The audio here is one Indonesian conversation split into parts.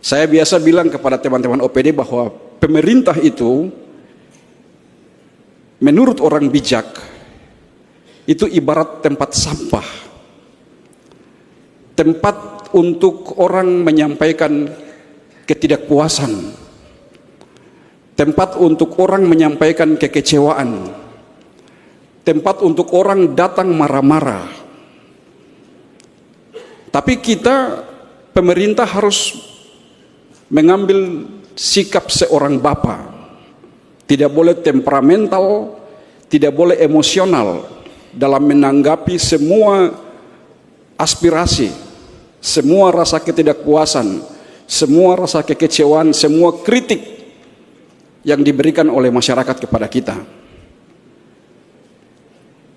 Saya biasa bilang kepada teman-teman OPD bahwa pemerintah itu menurut orang bijak itu ibarat tempat sampah, tempat untuk orang menyampaikan ketidakpuasan, tempat untuk orang menyampaikan kekecewaan, tempat untuk orang datang marah-marah. Tapi kita, pemerintah harus mengambil sikap seorang bapa. Tidak boleh temperamental, tidak boleh emosional dalam menanggapi semua aspirasi, semua rasa ketidakpuasan, semua rasa kekecewaan, semua kritik yang diberikan oleh masyarakat kepada kita.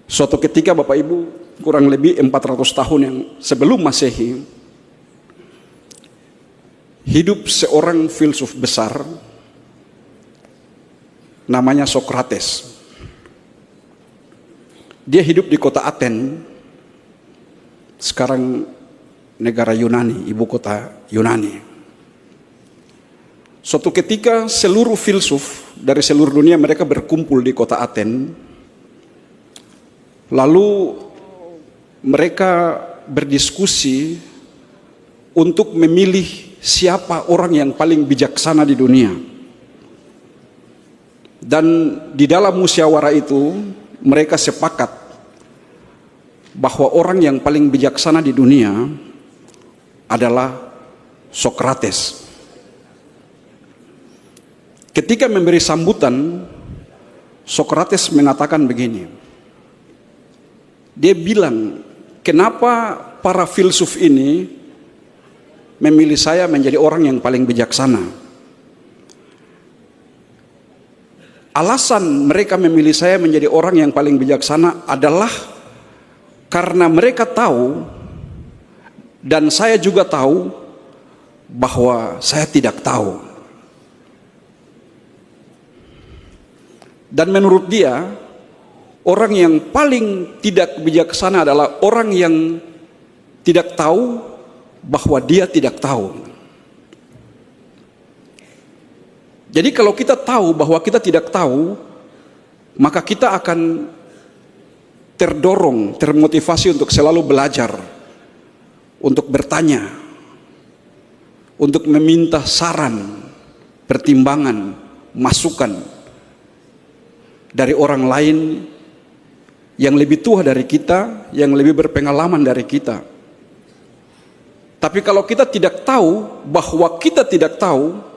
Suatu ketika Bapak Ibu, kurang lebih 400 tahun yang sebelum Masehi, hidup seorang filsuf besar namanya Sokrates. Dia hidup di kota Aten, sekarang negara Yunani, ibu kota Yunani. Suatu ketika seluruh filsuf dari seluruh dunia mereka berkumpul di kota Aten. Lalu mereka berdiskusi untuk memilih siapa orang yang paling bijaksana di dunia. Dan di dalam musyawarah itu mereka sepakat bahwa orang yang paling bijaksana di dunia adalah Sokrates. Ketika memberi sambutan, Sokrates mengatakan begini. Dia bilang, kenapa para filsuf ini memilih saya menjadi orang yang paling bijaksana? Alasan mereka memilih saya menjadi orang yang paling bijaksana adalah karena mereka tahu dan saya juga tahu bahwa saya tidak tahu. Dan menurut dia, orang yang paling tidak bijaksana adalah orang yang tidak tahu bahwa dia tidak tahu. Jadi kalau kita tahu bahwa kita tidak tahu, maka kita akan terdorong, termotivasi untuk selalu belajar, untuk bertanya, untuk meminta saran, pertimbangan, masukan dari orang lain yang lebih tua dari kita, yang lebih berpengalaman dari kita. Tapi kalau kita tidak tahu bahwa kita tidak tahu,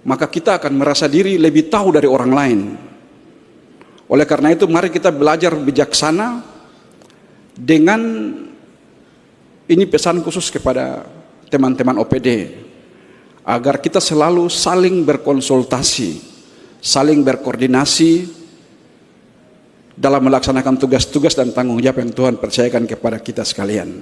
maka kita akan merasa diri lebih tahu dari orang lain. Oleh karena itu mari kita belajar bijaksana dengan, ini pesan khusus kepada teman-teman OPD, agar kita selalu saling berkonsultasi, saling berkoordinasi dalam melaksanakan tugas-tugas dan tanggung jawab yang Tuhan percayakan kepada kita sekalian.